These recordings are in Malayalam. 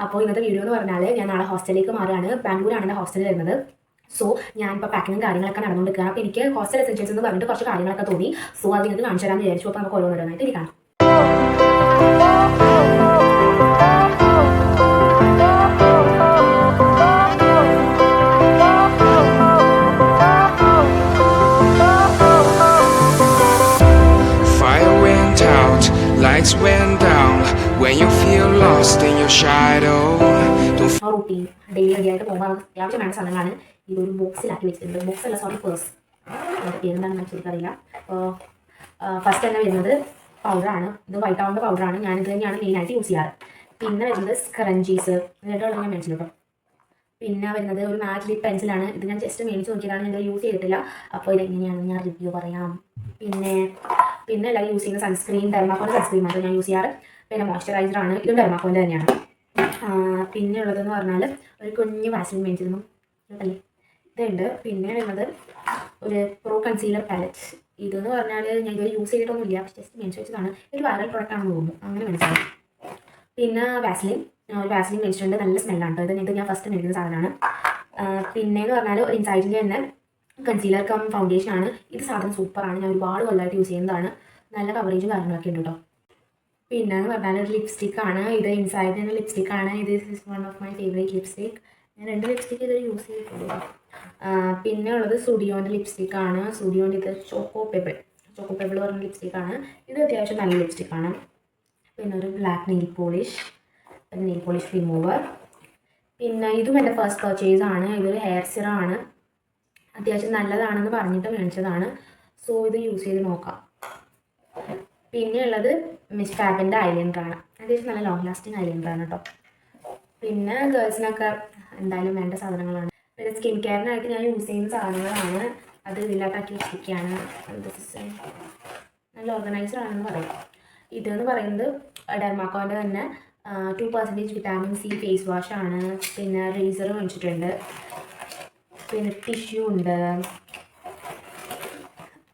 അപ്പോൾ ഇന്നത്തെ വീഡിയോ എന്ന് പറഞ്ഞാൽ ഞാൻ നാളെ ഹോസ്റ്റലിലേക്ക് മാറുകയാണ്. ബാംഗ്ലൂരാണ് എൻ്റെ ഹോസ്റ്റലിൽ വരുന്നത്. സോ ഞാനിപ്പോൾ പാക്കിങ്ങും കാര്യങ്ങളൊക്കെ നടന്നുകൊണ്ടിരിക്കുകയാണ്. അപ്പോൾ എനിക്ക് ഹോസ്റ്റൽ എസെൻഷ്യൽസ് എന്ന് പറഞ്ഞിട്ട് കുറച്ച് കാര്യങ്ങളൊക്കെ തോന്നി. സോ അത് നിങ്ങൾക്ക് കാണിച്ചു തരാമെന്ന് വിചാരിച്ചു. അപ്പോൾ നമുക്ക് ഓരോന്നോരോന്നായിട്ട് ഇരിക്കാം. Lights went down when you feel lost in your shadow. Routine daily റെഡിയായിട്ട് പോകുമ്പോൾ നമുക്ക് അത്യാവശ്യം വേണ്ട സാധനങ്ങളാണ് ഇതൊരു ബോക്സിലാക്കി വെച്ചിട്ടുണ്ട്. ബോക്സ് അല്ല, സോറി, പേഴ്സ്. എന്താണെന്ന് ശരിക്കറിയില്ല. അപ്പോൾ ഫസ്റ്റ് തന്നെ വരുന്നത് പൗഡറാണ്. ഇത് വൈറ്റ് ഔണ്ട് പൗഡറാണ്. ഞാനിത് തന്നെയാണ് മെയിനായിട്ട് യൂസ് ചെയ്യാറ്. പിന്നെ വരുന്നത് സ്ക്രഞ്ചീസ്, രണ്ടും ഞാൻ മേടിച്ചു കേട്ടോ. പിന്നെ വരുന്നത് ഒരു മാറ്റ് ലിപ് പെൻസിലാണ്. ഇത് ഞാൻ ജസ്റ്റ് മേടിച്ച് നോക്കിയതാണ്, ഞാൻ യൂസ് ചെയ്തിട്ടില്ല. അപ്പോൾ ഇതെങ്ങനെയാണെന്ന് ഞാൻ റിവ്യൂ പറയാം. പിന്നെ എല്ലാവരും യൂസ് ചെയ്യുന്ന സൺസ്ക്രീൻ, ഡെർമാക്കോൻ്റെ സൺസ്ക്രീൻ മാത്രമേ ഞാൻ യൂസ് ചെയ്യാറ്. പിന്നെ മോയ്സ്ചറൈസറാണ്, ഇതും ഡെർമാക്കോൻ്റെ തന്നെയാണ്. പിന്നെ ഉള്ളതെന്ന് പറഞ്ഞാൽ ഒരു കുഞ്ഞ് വാസലിൻ മേടിച്ചിരുന്നു അല്ലേ, ഇതുണ്ട്. പിന്നെ വരുന്നത് ഒരു പ്രോ കൺസീലർ പാലറ്റ്. ഇതെന്ന് പറഞ്ഞാൽ ഞാൻ ഇതുവരെ യൂസ് ചെയ്തിട്ടൊന്നുമില്ല, പക്ഷേ ജസ്റ്റ് മേടിച്ച് വെച്ചതാണ്. ഒരു വൈറൽ പ്രൊഡക്റ്റ് ആണെന്ന് തോന്നുന്നു, അങ്ങനെ മനസ്സിലായി. പിന്നെ ഒരു വാസലിൻ മേടിച്ചിട്ടുണ്ട്. നല്ല സ്മെല്ലാണ് കേട്ടോ. ഇത് ഞാൻ ഫസ്റ്റ് മേടിക്കുന്ന സാധനമാണ്. പിന്നെയെന്ന് പറഞ്ഞാൽ ഒരു ഇൻസൈറ്റിൻ്റെ തന്നെ കൺസീലർ കം ഫൗണ്ടേഷൻ ആണ്. ഇത് സാധനം സൂപ്പറാണ്, ഞാൻ ഒരുപാട് കൊല്ലമായിട്ട് യൂസ് ചെയ്യുന്നതാണ്. നല്ല കവറേജും കാര്യങ്ങളൊക്കെ ഉണ്ട് കേട്ടോ. പിന്നെ എന്ന് പറഞ്ഞാൽ ഒരു ലിപ്സ്റ്റിക്കാണ്. ഇത് ഇൻസൈറ്റിൻ്റെ ലിപ്സ്റ്റിക്കാണ്. ഇത് is one of my favourite lipstick. ഞാൻ 2 ലിപ്സ്റ്റിക്ക് ഇതുവരെ യൂസ് ചെയ്തിട്ടുള്ളൂ. പിന്നെ ഉള്ളത് സ്റ്റുഡിയോൻ്റെ ലിപ്സ്റ്റിക്കാണ്. സ്റ്റുഡിയോൻ്റെ ഇത് ചോക്കോ പെബിൾ പറഞ്ഞ ലിപ്സ്റ്റിക്കാണ്. ഇത് അത്യാവശ്യം നല്ല ലിപ്സ്റ്റിക്കാണ്. പിന്നെ ഒരു ബ്ലാക്ക് നെയിൽ പോളിഷ് റിമൂവർ. പിന്നെ ഇതും എൻ്റെ ഫസ്റ്റ് പർച്ചേസ് ആണ്. ഇതൊരു ഹെയർ സിറം ആണ്. അത്യാവശ്യം നല്ലതാണെന്ന് പറഞ്ഞിട്ട് മേടിച്ചതാണ്. സോ ഇത് യൂസ് ചെയ്ത് നോക്കാം. പിന്നെ ഉള്ളത് മിസ് ഫാബിൻ്റെ ഐലൈനറാണ്. അത്യാവശ്യം നല്ല ലോങ് ലാസ്റ്റിംഗ് ഐലൈനറാണ് കേട്ടോ. പിന്നെ ഗേൾസിനൊക്കെ എന്തായാലും വേണ്ട സാധനങ്ങളാണ്. പിന്നെ സ്കിൻ കെയറിനായിട്ട് ഞാൻ യൂസ് ചെയ്യുന്ന സാധനങ്ങളാണ്. അത് ഇതിലാട്ടാക്കി വെച്ചിരിക്കുകയാണ്. നല്ല ഓർഗനൈസറാണെന്ന് പറയും. ഇതെന്ന് പറയുന്നത് ഡെർമാക്കോൻ്റെ തന്നെ 2% വിറ്റാമിൻ സി ഫേസ് വാഷാണ്. പിന്നെ റേസർ മേടിച്ചിട്ടുണ്ട്. പിന്നെ ടിഷ്യൂ ഉണ്ട്.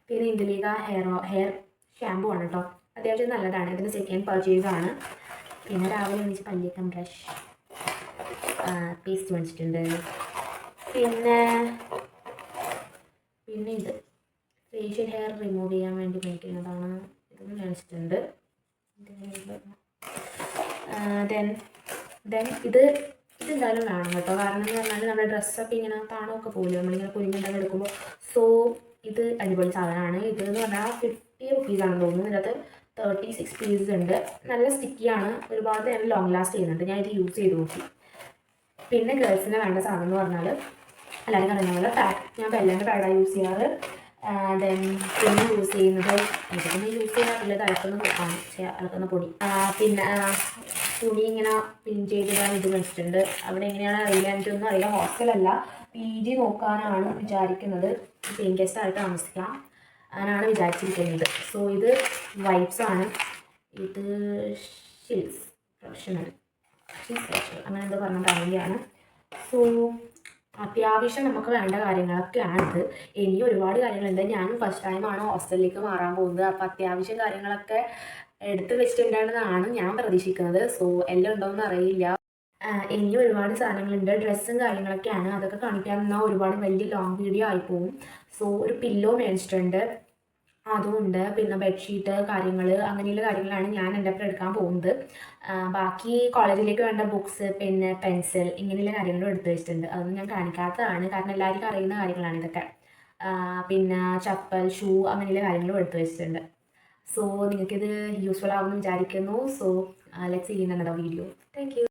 പിന്നെ ഇന്ദുലേഖ ഹെയർ ഷാമ്പു ആണ് കേട്ടോ. അത്യാവശ്യം നല്ലതാണ്. ഇതിന് സെക്കൻഡ് പർച്ചേസ് ആണ്. പിന്നെ രാവിലെ എണീച്ച് പല്ലിയേക്കാൻ ബ്രഷ്, പേസ്റ്റ് മേടിച്ചിട്ടുണ്ട്. പിന്നെ ഇത് ഫേഷ്യൽ ഹെയർ റിമൂവ് ചെയ്യാൻ വേണ്ടി മേടിക്കുന്നതാണ്. ഇതൊന്ന് മേടിച്ചിട്ടുണ്ട്. ഇത് എന്തായാലും വേണം കേട്ടോ. കാരണം എന്ന് പറഞ്ഞാൽ നമ്മുടെ ഡ്രസ്സൊക്കെ ഇങ്ങനെ താണമൊക്കെ പോലും നമ്മളിങ്ങനെ കുഞ്ഞുണ്ടാക്കി എടുക്കുമ്പോൾ. സോ ഇത് അടിപൊളി സാധനമാണ്. ഇതെന്ന് പറഞ്ഞാൽ 50 റുപ്പീസാണെന്ന് തോന്നുന്നു. ഇതിനകത്ത് 36 പീസസ് ഉണ്ട്. നല്ല സ്റ്റിക്കിയാണ്, ഒരുപാട് നേരം ലോങ് ലാസ്റ്റ് ചെയ്യുന്നുണ്ട്. ഞാൻ ഇത് യൂസ് ചെയ്ത് നോക്കി. പിന്നെ ഗേൾസിന് വേണ്ട സാധനം എന്ന് പറഞ്ഞാൽ എല്ലാവരും പറയുന്ന പോലെ ഞാൻ ബെല്ലിൻ്റെ പാഡാണ് യൂസ് ചെയ്യാറ്. പിന്നെ യൂസ് ചെയ്യുന്നത് പിന്നെ യൂസ് ചെയ്യാറുള്ളത് അലക്കുന്ന പൊടി. പിന്നെ തുണി ഇങ്ങനെ പിൻ ചെയ്തിടാൻ ഇത് വെച്ചിട്ടുണ്ട്. അവിടെ എങ്ങനെയാണ് അറിയില്ല, എനിക്കൊന്നും അറിയില്ല. ഹോസ്റ്റലല്ല, PG നോക്കാനാണ് വിചാരിക്കുന്നത്. പെയിൻ ഗസ്റ്റ് ആയിട്ട് താമസിക്കാം അങ്ങനെയാണ് വിചാരിച്ചിരിക്കുന്നത്. സോ ഇത് വൈപ്സ് ആണ്. ഇത് ഷിൽസ് പ്രൊഫഷണൽ അങ്ങനെ എന്തോ പറഞ്ഞ ബ്രാൻഡിയാണ്. സോ അത്യാവശ്യം നമുക്ക് വേണ്ട കാര്യങ്ങളൊക്കെയാണിത്. ഇനി ഒരുപാട് കാര്യങ്ങളുണ്ട്. ഞാനും ഫസ്റ്റ് ടൈമാണ് ഹോസ്റ്റലിലേക്ക് മാറാൻ പോകുന്നത്. അപ്പോൾ അത്യാവശ്യം കാര്യങ്ങളൊക്കെ എടുത്ത് വെച്ചിട്ടുണ്ടെന്നാണ് ഞാൻ പ്രതീക്ഷിക്കുന്നത്. സോ എല്ലാം ഉണ്ടോയെന്ന് അറിയില്ല. ഇനി ഒരുപാട് സാധനങ്ങളുണ്ട്. ഡ്രസ്സും കാര്യങ്ങളൊക്കെയാണ്. അതൊക്കെ കാണിക്കാൻ നിന്നാൽ ഒരുപാട് വലിയ ലോങ് വീഡിയോ ആയിപ്പോവും. സോ ഒരു പില്ലോ മേടിച്ചിട്ടുണ്ട്, അതുമുണ്ട്. പിന്നെ ബെഡ്ഷീറ്റ് കാര്യങ്ങൾ അങ്ങനെയുള്ള കാര്യങ്ങളാണ് ഞാൻ എൻ്റെ ഒപ്പം എടുക്കാൻ പോകുന്നത്. ബാക്കി കോളേജിലേക്ക് വേണ്ട ബുക്സ്, പിന്നെ പെൻസിൽ ഇങ്ങനെയുള്ള കാര്യങ്ങളും എടുത്തു വെച്ചിട്ടുണ്ട്. അതൊന്നും ഞാൻ കാണിക്കാത്തതാണ്, കാരണം എല്ലാവർക്കും അറിയുന്ന കാര്യങ്ങളാണ് ഇതൊക്കെ. പിന്നെ ചപ്പൽ, ഷൂ അങ്ങനെയുള്ള കാര്യങ്ങളും എടുത്തു വെച്ചിട്ടുണ്ട്. സോ നിങ്ങൾക്കിത് യൂസ്ഫുൾ ആവുമെന്ന് വിചാരിക്കുന്നു. So let's see in another video. Thank U.